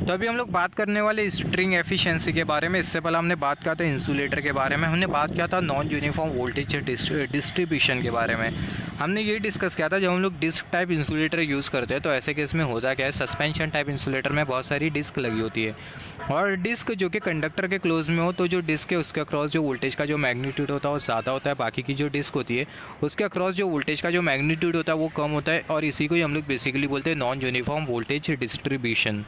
तो अभी हम लोग बात करने वाले स्ट्रिंग एफिशिएंसी के बारे में। इससे पहले हमने बात किया था इंसुलेटर के बारे में, हमने बात किया था नॉन यूनिफॉर्म वोल्टेज डिस्ट्रीब्यूशन के बारे में। हमने ये डिस्कस किया था जब हम लोग डिस्क टाइप इंसुलेटर यूज़ करते हैं तो ऐसे केस में होता क्या है, सस्पेंशन टाइप इंसुलेटर में बहुत सारी डिस्क लगी होती है और डिस्क जो कि कंडक्टर के क्लोज में हो तो जो डिस्क है उसके अक्रॉस जो वोल्टेज का जो मैग्नीट्यूड होता है वो ज़्यादा होता है, बाकी की जो डिस्क होती है उसके अक्रॉस जो वोल्टेज का जो मैग्नीट्यूड होता है वो कम होता है और इसी को ही हम लोग बेसिकली बोलते हैं नॉन यूनिफॉर्म वोल्टेज डिस्ट्रीब्यूशन।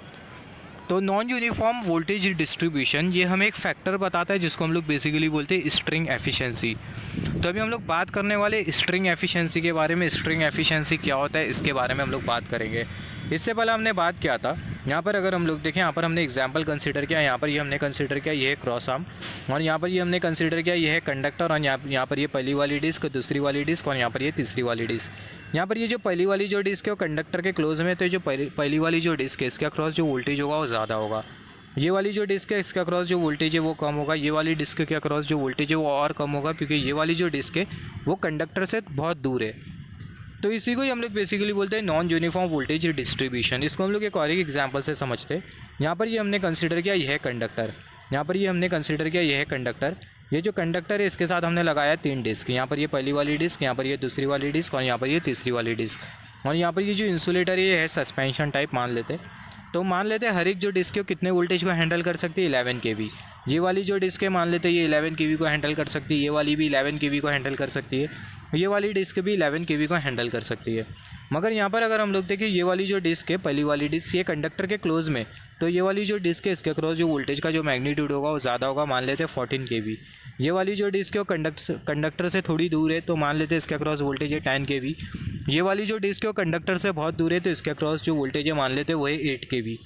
तो नॉन यूनिफॉर्म वोल्टेज डिस्ट्रीब्यूशन ये हमें एक फैक्टर बताता है जिसको हम लोग बेसिकली बोलते हैं स्ट्रिंग एफिशिएंसी। तो अभी हम लोग बात करने वाले स्ट्रिंग एफिशिएंसी के बारे में। स्ट्रिंग एफिशिएंसी क्या होता है इसके बारे में हम लोग बात करेंगे। इससे पहले हमने बात किया था यहाँ पर, अगर हम लोग देखें यहाँ पर हमने एग्जांपल कंसीडर किया, यहाँ पर ये हमने कंसीडर किया ये है क्रॉस आर्म और यहाँ पर ये हमने कंसीडर किया ये है कंडक्टर और यहाँ पर ये पहली वाली डिस्क, दूसरी वाली डिस्क और यहाँ पर ये तीसरी वाली डिस्क। यहाँ पर ये जो पहली वाली जो डिस्क है वो कंडक्टर के क्लोज में, तो जो पहली वाली जो डिस्क है इसके अक्रॉस जो वोल्टेज होगा वो ज़्यादा होगा। ये वाली जो डिस्क है इसके अक्रॉस जो वोल्टेज है वो कम होगा। ये वाली डिस्क के अक्रॉस जो वोल्टेज है वो और कम होगा क्योंकि ये वाली जो डिस्क है वो कंडक्टर से बहुत दूर है। तो इसी को ही हम लोग बेसिकली बोलते हैं नॉन यूनिफॉर्म वोल्टेज डिस्ट्रीब्यूशन। इसको हम लोग एक और एक एग्जांपल से समझते हैं। यहाँ पर ये हमने कंसीडर किया यह है कंडक्टर, यहाँ पर ये हमने कंसीडर किया यह है कंडक्टर। ये जो कंडक्टर है इसके साथ हमने लगाया 3 डिस्क, यहाँ पर ये पहली वाली डिस्क, यहाँ पर ये दूसरी वाली डिस्क और यहाँ पर ये तीसरी वाली डिस्क। और यहाँ पर ये जो इंसुलेटर ये है सस्पेंशन टाइप मान लेते हैं। तो मान लेते हैं हर एक जो डिस्क है कितने वोल्टेज को हैंडल कर सकती है, 11 kV। ये वाली जो डिस्क है मान लेते हैं ये 11 kV को हैंडल कर सकती है, ये वाली भी 11 kV को हैंडल कर सकती है, ये वाली डिस्क भी 11 kV को हैंडल कर सकती है। मगर यहाँ पर अगर हम लोग देखें ये वाली जो डिस्क है पहली वाली डिस्क ये कंडक्टर के क्लोज में, तो ये वाली जो डिस्क है इसके अक्रॉस जो वोल्टेज का जो मैग्नीट्यूड होगा वो ज़्यादा होगा, मान लेते हैं 14 kV। ये वाली जो डिस्क है वो कंडक्टर से थोड़ी दूर है तो मान लेते हैं इसके अक्रॉस वोल्टेज है 10 kV। ये वाली जो डिस्क है वो कंडक्टर से बहुत दूर है तो इसके अक्रॉस जो वोल्टेज है मान लेते हैं वो है 8 kV।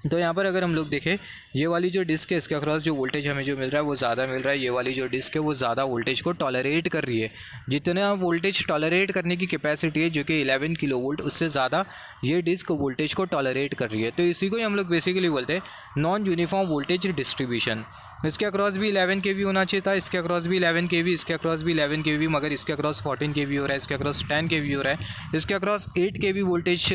तो यहाँ पर अगर हम लोग देखें ये वाली जो डिस्क है इसके अक्रॉस जो वोल्टेज हमें जो मिल रहा है वो ज़्यादा मिल रहा है। ये वाली जो डिस्क है वो ज़्यादा वोल्टेज को टॉलरेट कर रही है। जितना वोल्टेज टॉलरेट करने की कैपेसिटी है जो कि 11 किलोवोल्ट, उससे ज़्यादा ये डिस्क वोल्टेज को टॉलरेट कर रही है। तो इसी को ही हम लोग बेसिकली बोलते हैं नॉन यूनिफॉर्म वोल्टेज डिस्ट्रीब्यूशन। इसके अक्रॉस भी 11 kV होना चाहिए था, इसके अक्रॉस भी 11 kV, इसके अक्रॉस भी 11 kV, मगर इसके अक्रॉस 14 kV हो रहा है, इसके अक्रॉस 10 kV हो रहा है, इसके अक्रॉस 8 kV वोल्टेज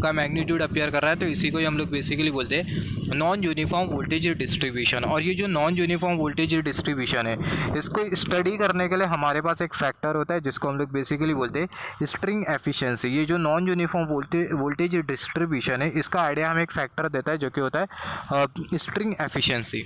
का मैग्नीट्यूड अपीयर कर रहा है। तो इसी को ही हम लोग बेसिकली बोलते हैं नॉन यूनिफॉर्म वोल्टेज डिस्ट्रीब्यूशन। और ये जो नॉन यूनिफॉर्म वोल्टेज डिस्ट्रीब्यूशन है इसको स्टडी करने के लिए हमारे पास एक फैक्टर होता है जिसको हम लोग बेसिकली बोलते हैं स्ट्रिंग एफिशिएंसी। ये जो नॉन यूनिफॉर्म वोल्टेज डिस्ट्रीब्यूशन है इसका आइडिया हमें एक फैक्टर देता है जो कि होता है स्ट्रिंग एफिशिएंसी।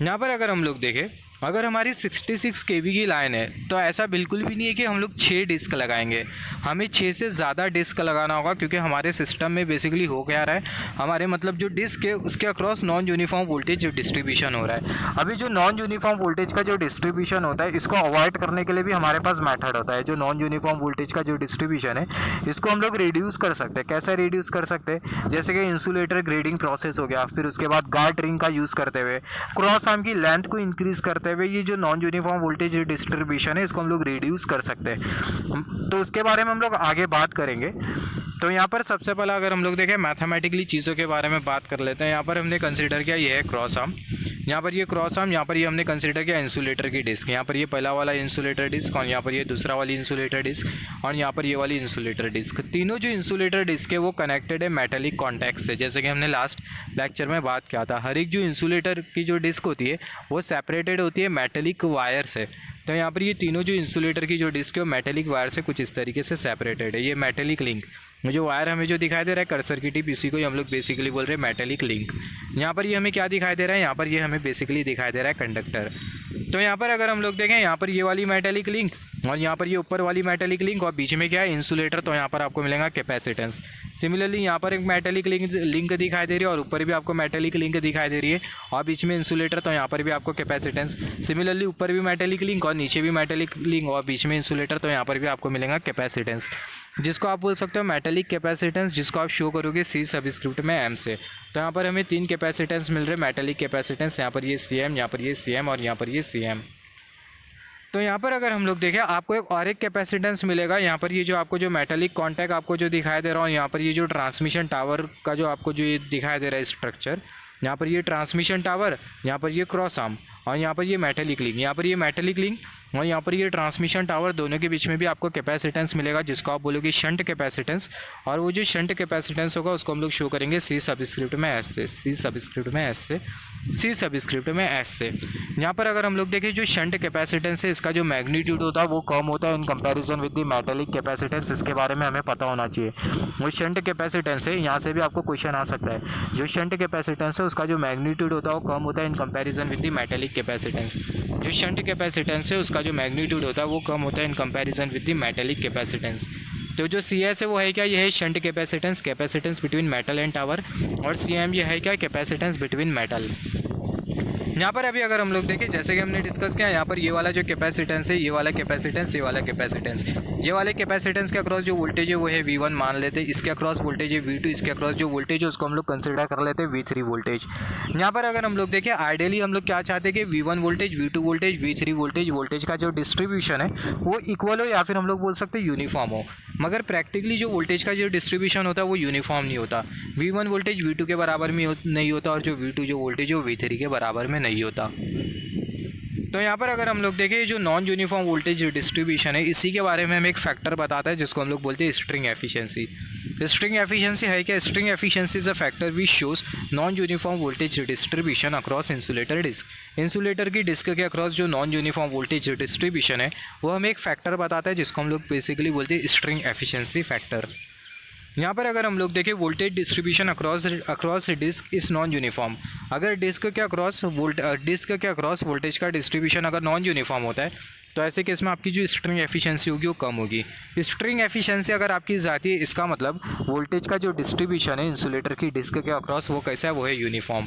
यहाँ पर अगर हम लोग देखें अगर हमारी 66 kV की लाइन है तो ऐसा बिल्कुल भी नहीं है कि हम लोग 6 डिस्क लगाएंगे, हमें 6 से ज़्यादा डिस्क लगाना होगा क्योंकि हमारे सिस्टम में बेसिकली हो क्या रहा है, हमारे मतलब जो डिस्क है उसके across non uniform voltage distribution हो रहा है। अभी जो नॉन यूनिफॉर्म वोल्टेज का जो डिस्ट्रीब्यूशन होता है इसको अवॉइड करने के लिए भी हमारे पास मेथड होता है। जो नॉन यूनिफॉर्म वोल्टेज का जो डिस्ट्रीब्यूशन है इसको हम लोग रिड्यूस कर सकते हैं। कैसे रिड्यूस कर सकते हैं, जैसे कि इंसुलेटर ग्रेडिंग प्रोसेस हो गया, फिर उसके बाद गार्ड रिंग का यूज़ करते हुए, क्रॉस आर्म की लेंथ को इंक्रीज़ करते हुए ये जो नॉन यूनिफॉर्म वोल्टेज डिस्ट्रीब्यूशन है इसको हम लोग रिड्यूस कर सकते हैं। तो उसके बारे में हम लोग आगे बात करेंगे। तो यहाँ पर सबसे पहला अगर हम लोग देखें मैथमेटिकली चीज़ों के बारे में बात कर लेते हैं। यहाँ पर हमने कंसीडर किया ये है क्रॉस आर्म, यहाँ पर ये क्रॉस आर्म, यहाँ पर ये हमने कंसीडर किया इंसुलेटर की डिस्क, यहाँ पर ये पहला वाला इंसुलेटर डिस्क और यहाँ पर ये दूसरा वाली इंसुलेटर डिस्क और यहाँ पर ये वाली इंसुलेटर डिस्क। तीनों जो इंसुलेटर डिस्क है वो कनेक्टेड है मेटेलिक कॉन्टैक्ट से। जैसे कि हमने लास्ट लेक्चर में बात किया था, हर एक जो इंसुलेटर की जो डिस्क होती है वो सेपरेटेड होती है मेटेलिक वायर से। तो यहाँ पर ये तीनों जो इंसुलेटर की जो डिस्क है वो मेटेलिक वायर से कुछ इस तरीके से सेपरेटेड है। ये मेटेलिक लिंक जो वायर हमें जो दिखाई दे रहा है कर्सर की टिप, इसी को ही हम लोग बेसिकली बोल रहे हैं मेटेलिक लिंक। यहाँ पर ये हमें क्या दिखाई दे रहा है, यहाँ पर ये हमें बेसिकली दिखाई दे रहा है कंडक्टर। तो यहाँ पर अगर हम लोग देखें यहाँ पर ये वाली मेटेलिक लिंक और यहाँ पर ये ऊपर वाली मेटेलिक लिंक और बीच में क्या है इंसुलेटर, तो यहाँ पर आपको मिलेगा कैपेसिटेंस। सिमिलरली यहाँ पर एक मेटेलिक लिंक दिखाई दे रही है और ऊपर भी आपको मेटेलिक लिंक दिखाई दे रही है और बीच में इंसुलेटर, तो यहाँ पर भी आपको कैपेसिटेंस। सिमिलरली ऊपर भी मेटेलिक लिंक और नीचे भी मेटेलिक लिंक और बीच में इंसुलेटर, तो यहाँ पर भी आपको मिलेगा कैपेसिटेंस, जिसको आप बोल सकते हो मेटेलिक कैपेसिटेंस, जिसको आप शो करोगे सी सबस्क्रिप्ट में एम से। तो यहाँ पर हमें 3 कैपेसिटेंस मिल रहे हैं मेटेलिक कैपेसिटेंस, यहाँ पर ये CM, यहाँ पर ये CM और यहाँ पर ये CM। तो यहाँ पर अगर हम लोग देखें आपको एक और एक कैपेसिटेंस मिलेगा। यहाँ पर ये जो आपको जो मेटेलिक कॉन्टैक्ट आपको जो दिखाई दे रहा है, यहाँ पर ये जो ट्रांसमिशन टावर का जो आपको जो ये दिखाई दे रहा है स्ट्रक्चर, यहाँ पर ये ट्रांसमिशन टावर, यहाँ पर ये क्रॉस आर्म, और यहाँ पर ये मेटेलिक लिंक, यहाँ पर ये मेटेलिक लिंक और यहाँ पर ये ट्रांसमिशन टावर, दोनों के बीच में भी आपको कैपेसिटेंस मिलेगा जिसको आप बोलोगे शंट कैपेसिटेंस। और वो जो शंट कैपेसिटेंस होगा उसको हम लोग शो करेंगे सी सबस्क्रिप्ट में एस से, सी सबस्क्रिप्ट में एस से, सी सबस्क्रिप्ट में एस से। यहाँ पर अगर हम लोग देखें जो शंट कैपेसिटेंस है इसका जो मैग्नीट्यूड होता है वो कम होता है in comparison with the metallic capacitance, इसके बारे में हमें पता होना चाहिए। वो शंट कैपेसिटेंस है, यहाँ से भी आपको क्वेश्चन आ सकता है, जो शंट कैपेसिटेंस है उसका जो मैग्नीट्यूड होता है वो कम होता है in comparison with the metallic capacitance. जो शंट कैपेसिटेंस है उसका जो मैग्नीट्यूड होता है वो कम होता है in comparison with the metallic capacitance. तो जो सी एस है वो है क्या, ये है shunt capacitance, capacitance between metal and tower. और सी एम ये है क्या, कैपेसिटेंस बिटवीन मेटल। यहाँ पर अभी अगर हम लोग देखें जैसे कि हमने डिस्कस किया, यहाँ पर ये वाला जो कैपेसिटेंस है, ये वाला कैपेसिटेंस, ये वाला कैपेसिटेंस, ये वाले कैपेसिटेंस के अक्रॉस जो वोल्टेज है वो है V1 मान लेते हैं, इसके अक्रॉस वोल्टेज है V2, इसके अक्रॉस जो वोल्टेज है उसको हम लोग कंसिडर कर लेते हैं V3 वोल्टेज। यहाँ पर अगर हम लोग देखें आइडियली हम लोग क्या चाहते हैं कि V1 voltage, V2 voltage, V3 voltage, voltage का जो डिस्ट्रीब्यूशन है वो इक्वल हो या फिर हम लोग बोल सकते हैं यूनिफॉर्म हो। मगर प्रैक्टिकली जो वोल्टेज का जो डिस्ट्रीब्यूशन होता है वो यूनिफॉर्म नहीं होता। V1 वोल्टेज V2 के बराबर में नहीं होता और जो V2 जो वोल्टेज है वो V3 के बराबर में नहीं होता। तो यहाँ पर अगर हम लोग देखें जो नॉन यूनिफॉर्म वोल्टेज डिस्ट्रीब्यूशन है इसी के बारे में हमें एक फैक्टर बताता है जिसको हम लोग बोलते हैं स्ट्रिंग एफिशिएंसी। स्ट्रिंग एफिशिएंसी है क्या, string efficiency is a factor which shows non uniform voltage distribution across insulator disc. Insulator की डिस्क के अक्रॉस जो नॉन यूनिफॉर्म वोल्टेज डिस्ट्रीब्यूशन है वो हमें एक फैक्टर बताता है जिसको हम लोग बेसिकली बोलते हैं स्ट्रिंग एफिशिएंसी फैक्टर। यहाँ पर अगर हम लोग देखें वोल्टेज डिस्ट्रीब्यूशन अक्रॉस डिस्क इस नॉन यूनिफॉर्म। अगर डिस्क के अक्रॉस वोल्टेज का डिस्ट्रीब्यूशन अगर नॉन यूनिफॉर्म होता है तो ऐसे केस में आपकी जो स्ट्रिंग एफिशिएंसी होगी वो कम होगी। स्ट्रिंग एफिशिएंसी अगर आपकी जाती है इसका मतलब वोल्टेज का जो डिस्ट्रीब्यूशन है इंसुलेटर की डिस्क के अक्रॉस वो कैसा है, वो है uniform.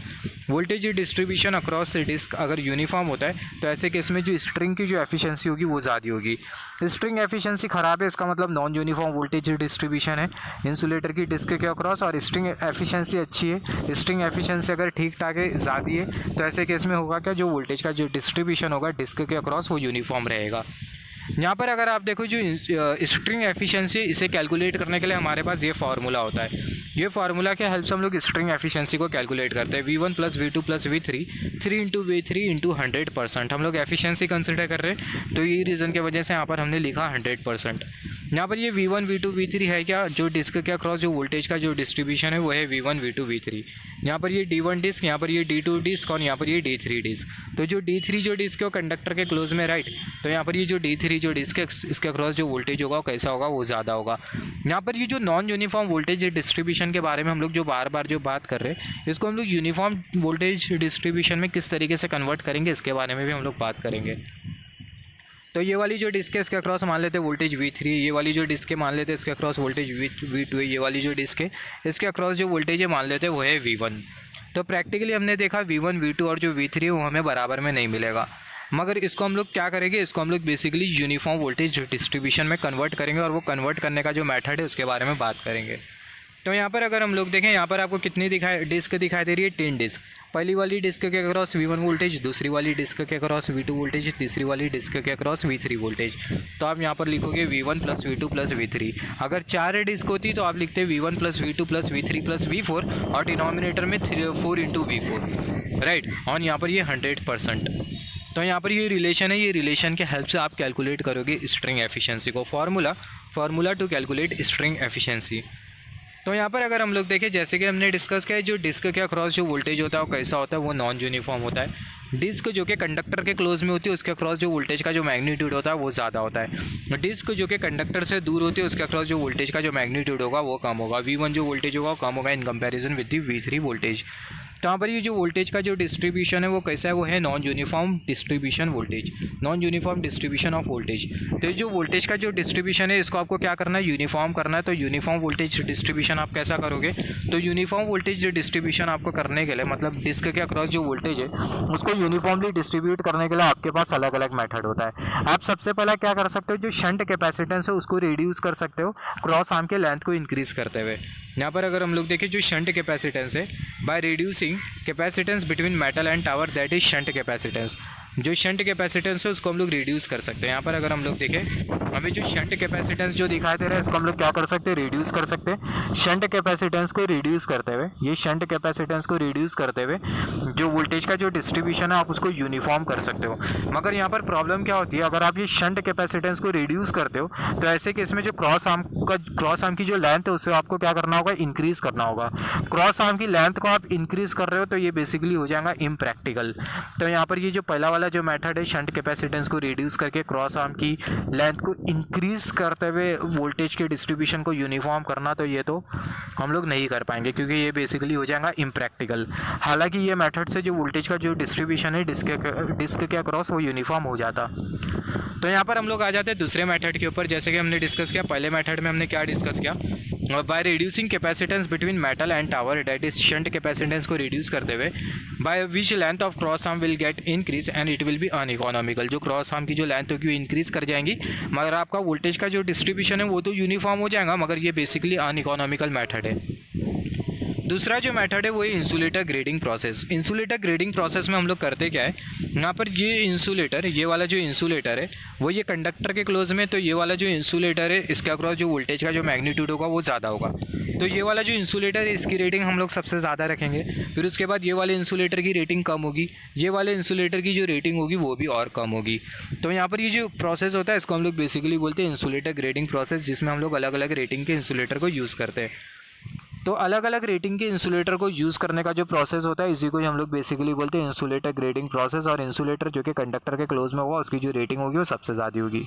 Voltage distribution across disc अगर यूनिफॉर्म होता है तो ऐसे केस में जो स्ट्रिंग की जो एफिशिएंसी होगी वो ज़्यादा होगी। स्ट्रिंग एफिशिएंसी ख़राब है इसका मतलब नॉन यूनिफॉर्म वोल्टेज डिस्ट्रीब्यूशन है इंसुलेटर की डिस्क के अक्रॉस, और स्ट्रिंग एफिशिएंसी अच्छी है। स्ट्रिंग एफिशिएंसी अगर ठीक ठाक है, ज़्यादा है, तो ऐसे केस में होगा क्या, जो वोल्टेज का जो डिस्ट्रीब्यूशन होगा डिस्क के अक्रॉस वो यूनिफॉर्म रहेगा। यहाँ पर अगर आप देखो जो स्ट्रिंग एफिशिएंसी इसे कैलकुलेट करने के लिए हमारे पास ये फार्मूला होता है। ये फार्मूला के हेल्प से हम लोग स्ट्रिंग एफिशिएंसी को कैलकुलेट करते हैं। V1 + V2 + V3 3 × V3 × 100%। हम लोग एफिशिएंसी कंसिडर कर रहे हैं तो ये रीज़न की वजह से यहाँ पर हमने लिखा 100%। यहाँ पर ये V1 V2 V3 है क्या, जो डिस्क के अक्रॉस जो वोल्टेज का जो डिस्ट्रीब्यूशन है वो है V1 V2 V3। यहाँ पर ये D1 डिस्क, यहाँ पर ये D2 डिस्क और यहाँ पर ये D3 डिस्क। तो जो D3 जो डिस्क है वो कंडक्टर के क्लोज में राइट, तो यहाँ पर ये जो D3 जो डिस्क है इसके अक्रॉस जो वोल्टेज होगा वो कैसा होगा, वो ज़्यादा होगा। यहाँ पर ये जो नॉन यूनिफॉर्म वोल्टेज डिस्ट्रीब्यूशन के बारे में हम लोग जो बार बार जो बात कर रहे हैं इसको हम लोग यूनिफॉर्म वोल्टेज डिस्ट्रीब्यूशन में किस तरीके से कन्वर्ट करेंगे इसके बारे में भी हम लोग बात करेंगे। तो ये वाली जो डिस्क है इसके अक्रॉस मान लेते हैं वोल्टेज V3, ये वाली जो डिस्क है मान लेते हैं इसके अक्रॉस वोल्टेज V2 है, ये वाली जो डिस्क है इसके अक्रॉस जो वोल्टेज है मान लेते हैं वो है V1। तो प्रैक्टिकली हमने देखा V1 V2 और जो V3 है वो हमें बराबर में नहीं मिलेगा, मगर इसको हम लोग क्या करेंगे, इसको हम लोग बेसिकली यूनिफॉर्म वोल्टेज डिस्ट्रीब्यूशन में कन्वर्ट करेंगे और वो कन्वर्ट करने का जो मेथड है उसके बारे में बात करेंगे। तो यहाँ पर अगर हम लोग देखें यहाँ पर आपको कितनी डिस्क दिखाई दे रही है, 10 डिस्क। पहली वाली डिस्क के अक्रॉस V1 वोल्टेज, दूसरी वाली डिस्क के अक्रॉस V2 वोल्टेज, तीसरी वाली डिस्क के अक्रॉस V3 वोल्टेज। तो आप यहाँ पर लिखोगे V1 + V2 + V3। अगर 4 डिस्क होती तो आप लिखते V1 + V2 + V3 + V4 और डिनोमिनेटर में 4 × V4 राइट, और यहाँ पर ये 100%। तो यहाँ पर ये रिलेशन है, ये रिलेशन के हेल्प से आप कैलकुलेट करोगे स्ट्रिंग एफिशिएंसी को। Formula to calculate string efficiency. तो यहाँ पर अगर हम लोग देखें जैसे कि हमने डिस्कस किया है जो डिस्क के अक्रॉस जो वोल्टेज होता है वो कैसा होता है, वो नॉन यूनिफॉर्म होता है। डिस्क जो कि कंडक्टर के क्लोज में होती है उसके अक्रॉस जो वोल्टेज का जो मैग्नीट्यूड होता है वो ज़्यादा होता है। डिस्क जो कि कंडक्टर से दूर होती है उसके अक्रॉस जो वोल्टेज का जो मैग्नीट्यूड होगा वो कम होगा। V1 जो वोल्टेज होगा वो कम होगा in comparison with the V3 voltage. तो यहाँ पर ये जो वोल्टेज का जो डिस्ट्रीब्यूशन है वो कैसा है, वो है non uniform distribution voltage, non uniform distribution of voltage. तो ये जो वोल्टेज का जो डिस्ट्रीब्यूशन है इसको आपको क्या करना है, यूनिफॉर्म करना है। तो यूनिफॉर्म वोल्टेज डिस्ट्रीब्यूशन आप कैसा करोगे, तो यूनिफॉर्म वोल्टेज डिस्ट्रीब्यूशन आपको करने के लिए मतलब डिस्क के अक्रॉस जो वोल्टेज है उसको यूनिफॉर्मली डिस्ट्रीब्यूट करने के लिए आपके पास अलग अलग मेथड होता है। आप सबसे पहले क्या कर सकते हो, जो शंट कैपेसिटेंस है उसको रिड्यूस कर सकते हो क्रॉस आर्म के लेंथ को इंक्रीज करते हुए। यहाँ पर अगर हम लोग देखें जो शंट कैपेसिटेंस है, by reducing capacitance between metal and tower that is shunt capacitance. जो शंट कैपेसिटेंस है उसको हम लोग रिड्यूस कर सकते हैं। यहाँ पर अगर हम लोग देखें, हमें जो शंट कैपेसिटेंस जो दिखाई दे रहा है इसको हम लोग क्या कर सकते हैं, रिड्यूस कर सकते हैं। शंट कैपेसिटेंस को रिड्यूस करते हुए, ये शंट कैपेसिटेंस को रिड्यूस करते हुए जो वोल्टेज का जो डिस्ट्रीब्यूशन है आप उसको यूनिफॉर्म कर सकते हो। मगर यहाँ पर प्रॉब्लम क्या होती है, अगर आप ये शंट कैपेसिटेंस को रिड्यूस करते हो तो ऐसे केस में जो क्रॉस आर्म की जो लेंथ है उसे आपको क्या करना होगा, इंक्रीज करना होगा। क्रॉस आर्म की लेंथ को आप इंक्रीज कर रहे हो तो ये बेसिकली हो जाएगा इम्प्रैक्टिकल। तो यहाँ पर ये जो पहला वाला जो मेथड है शंट कैपेसिटेंस को रिड्यूस करके क्रॉस आर्म की लेंथ को इंक्रीज करते हुए वोल्टेज के डिस्ट्रीब्यूशन को यूनिफॉर्म करना, तो ये तो हम लोग नहीं कर पाएंगे क्योंकि ये बेसिकली हो जाएगा इम्प्रैक्टिकल। हालांकि ये मेथड से जो वोल्टेज का जो डिस्ट्रीब्यूशन है डिस्क के अक्रॉस वो यूनिफॉर्म हो जाता। तो यहाँ पर हम लोग आ जाते हैं दूसरे मेथड के ऊपर। जैसे कि हमने डिस्कस किया पहले मेथड में, हमने क्या डिस्कस किया, by reducing capacitance between metal and tower, that is shunt capacitance को रिड्यूस करते हुए, by which length of cross arm will get increase and it will be uneconomical. जो क्रॉस आर्म की जो लेंथ होगी वो इंक्रीज कर जाएंगी मगर आपका वोल्टेज का जो डिस्ट्रीब्यूशन है वो तो यूनिफॉर्म हो जाएगा, मगर ये बेसिकली अनइकोनॉमिकल मेथड है। दूसरा जो मेथड है वो है insulator grading process. Insulator grading process में हम लोग करते क्या है, यहाँ पर ये इंसुलेटर, ये वाला जो इंसुलेटर है वो ये कंडक्टर के क्लोज में, तो ये वाला जो इंसुलेटर है इसके अक्रॉस जो वोल्टेज का जो मैग्नीट्यूड होगा वो ज़्यादा होगा। तो ये वाला जो इंसुलेटर है इसकी रेटिंग हम लोग सबसे ज़्यादा रखेंगे। फिर उसके बाद ये वाले इंसुलेटर की रेटिंग कम होगी, ये वाले इंसुलेटर की जो रेटिंग होगी वो भी और कम होगी। तो यहाँ पर ये जो प्रोसेस होता है इसको हम लोग बेसिकली बोलते हैं इंसुलेटर ग्रेडिंग प्रोसेस, जिसमें हम लोग अलग अलग रेटिंग के इंसुलेटर को यूज़ करते हैं। तो अलग अलग रेटिंग के इंसुलेटर को यूज़ करने का जो प्रोसेस होता है इसी को ही हम लोग बेसिकली बोलते हैं इंसुलेटर ग्रेडिंग प्रोसेस। और इंसुलेटर जो कि कंडक्टर के क्लोज में होगा उसकी जो रेटिंग होगी वो सबसे ज़्यादा होगी।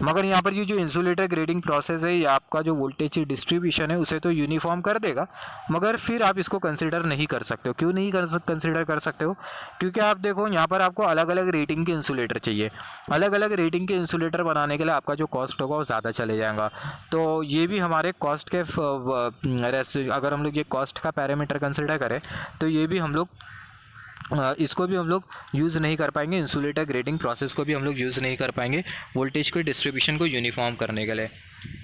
मगर यहाँ पर ये जो इंसुलेटर ग्रेडिंग प्रोसेस है ये आपका जो वोल्टेज डिस्ट्रीब्यूशन है उसे तो यूनिफॉर्म कर देगा, मगर फिर आप इसको कंसिडर नहीं कर सकते हो। क्यों नहीं कंसिडर कर सकते हो, क्योंकि आप देखो यहाँ पर आपको अलग अलग रेटिंग के इंसुलेटर चाहिए। अलग अलग रेटिंग के इंसुलेटर बनाने के लिए आपका जो कॉस्ट होगा वो ज़्यादा चले जाएगा। तो ये भी हमारे कॉस्ट के अगर हम लोग ये कॉस्ट का पैरामीटर कंसिडर करें तो ये भी हम लोग इसको भी हम लोग यूज़ नहीं कर पाएंगे। इंसुलेटर ग्रेडिंग प्रोसेस को भी हम लोग यूज़ नहीं कर पाएंगे वोल्टेज के डिस्ट्रीब्यूशन को यूनिफॉर्म करने के लिए।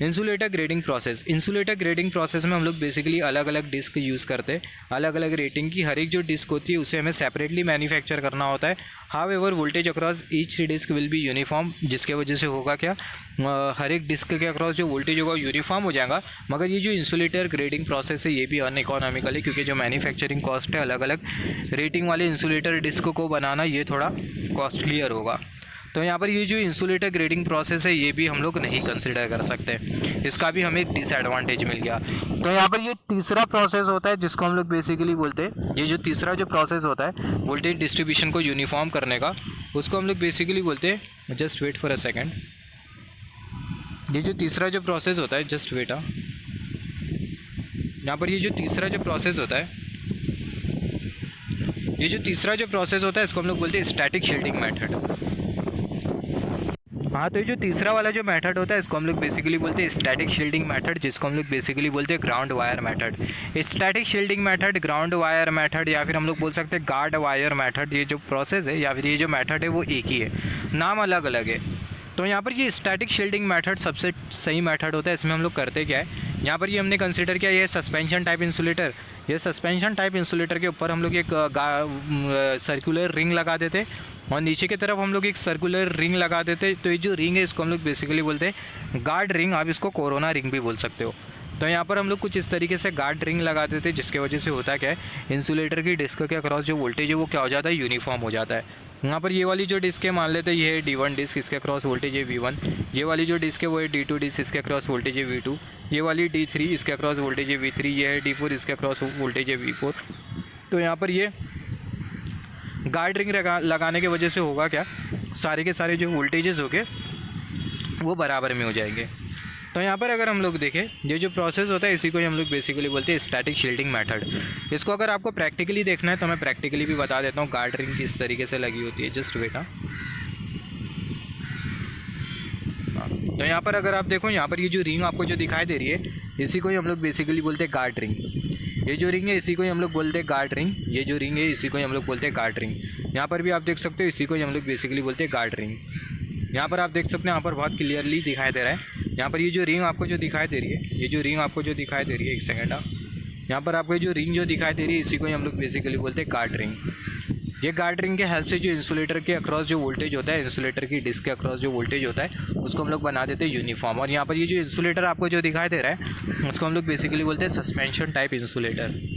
इंसुलेटर ग्रेडिंग प्रोसेस में हम लोग बेसिकली अलग अलग डिस्क यूज़ करते हैं, अलग अलग रेटिंग की। हर एक जो डिस्क होती है उसे हमें सेपरेटली मैन्युफैक्चर करना होता है। However voltage across each disc will be uniform, जिसके वजह से होगा क्या, हर एक डिस्क के अक्रॉस जो वोल्टेज होगा यूनिफॉर्म हो जाएगा। मगर ये जो इंसुलेटर ग्रेडिंग प्रोसेस है ये भी अनइकोनॉमिकल है, क्योंकि जो मैन्युफैक्चरिंग कॉस्ट है अलग अलग रेटिंग वाले इंसुलेटर डिस्क को बनाना ये थोड़ा कॉस्टलियर होगा। तो यहाँ पर ये जो इंसुलेटर ग्रेडिंग प्रोसेस है ये भी हम लोग नहीं कंसिडर कर सकते, इसका भी हमें एक डिसएडवांटेज मिल गया। तो यहाँ पर ये तीसरा प्रोसेस होता है जिसको हम लोग बेसिकली बोलते हैं, ये जो तीसरा जो प्रोसेस होता है वोल्टेज डिस्ट्रीब्यूशन को यूनिफॉर्म करने का, उसको हम लोग बेसिकली बोलते हैं, just wait for a second, ये जो तीसरा जो प्रोसेस होता है, जस्ट वेट, यहाँ पर ये जो तीसरा जो प्रोसेस होता है, ये जो तीसरा जो प्रोसेस होता है इसको हम लोग बोलते हैं स्टैटिक शील्डिंग मेथड। हाँ, तो ये जो तीसरा वाला जो मेथड होता है इसको हम लोग बेसिकली बोलते हैं स्टैटिक शील्डिंग मेथड, जिसको हम लोग बेसिकली बोलते हैं ground wire method. Static shielding method, ground wire method, या फिर हम लोग बोल सकते हैं गार्ड वायर मेथड, ये जो प्रोसेस है या फिर ये जो मेथड है वो एक ही है, नाम अलग अलग है। तो यहाँ पर ये स्टैटिक शील्डिंग मेथड सबसे सही मेथड होता है। इसमें हम लोग करते क्या है, यहाँ पर ये हमने कंसिडर किया ये सस्पेंशन टाइप इंसुलेटर, ये सस्पेंशन टाइप इंसुलेटर के ऊपर हम लोग एक सर्कुलर रिंग लगा देते और नीचे की तरफ हम लोग एक सर्कुलर रिंग लगा देते। तो ये जो रिंग है इसको हम लोग बेसिकली बोलते हैं गार्ड रिंग, आप इसको कोरोना रिंग भी बोल सकते हो। तो यहाँ पर हम लोग कुछ इस तरीके से गार्ड रिंग लगा देते हैं, जिसके वजह से होता क्या है, इंसुलेटर की डिस्क के अक्रॉस जो वोल्टेज है वो क्या हो जाता है, यूनिफॉर्म हो जाता है। यहाँ पर ये वाली जो डिस्क है मान लेते हैं ये है D1 डिस्क, इसके अक्रॉस वोल्टेज है V1। ये वाली जो डिस्क है वो है D2 डिस्क, इसके अक्रॉस वोल्टेज है V2। ये वाली D3, इसके अक्रॉस वोल्टेज है V3। ये है D4, इसके अक्रॉस वोल्टेज है V4। तो यहाँ पर ये गार्ड रिंग लगाने की वजह से होगा क्या, सारे के सारे जो वोल्टेजेस हो गए वो बराबर में हो जाएंगे। तो यहाँ पर अगर हम लोग देखें ये जो प्रोसेस होता है इसी को ही हम लोग बेसिकली बोलते हैं स्टैटिक शील्डिंग मेथड। इसको अगर आपको प्रैक्टिकली देखना है तो मैं प्रैक्टिकली भी बता देता हूँ गार्ड रिंग किस तरीके से लगी होती है, जस्ट वेट। तो यहाँ पर अगर आप देखो, यहाँ पर ये जो रिंग आपको जो दिखाई दे रही है इसी को ही हम लोग बेसिकली बोलते हैं गार्ड रिंग। ये जो रिंग है इसी को ही हम लोग बोलते हैं गार्ड रिंग। ये जो रिंग है इसी को ही हम लोग बोलते हैं गार्ड रिंग। यहाँ पर भी आप देख सकते हो इसी को ही हम लोग बेसिकली बोलते हैं गार्ड रिंग। यहाँ पर आप देख सकते हैं, यहाँ पर बहुत क्लियरली दिखाई दे रहा है। यहाँ पर ये जो रिंग आपको जो दिखाई दे रही है, ये जो रिंग आपको जो दिखाई दे रही है, एक सेकेंड, यहाँ पर आपको जो रिंग जो दिखाई दे रही है इसी को ही हम लोग बेसिकली बोलते हैं गार्ड रिंग। ये गार्ड रिंग के हेल्प से जो इंसुलेटर के अक्रॉस जो वोल्टेज होता है, इंसुलेटर की डिस्क के अक्रॉस जो वोल्टेज होता है उसको हम लोग बना देते हैं यूनिफॉर्म। और यहाँ पर ये जो इंसुलेटर आपको जो दिखाई दे रहा है उसको हम लोग बेसिकली बोलते हैं सस्पेंशन टाइप इंसुलेटर।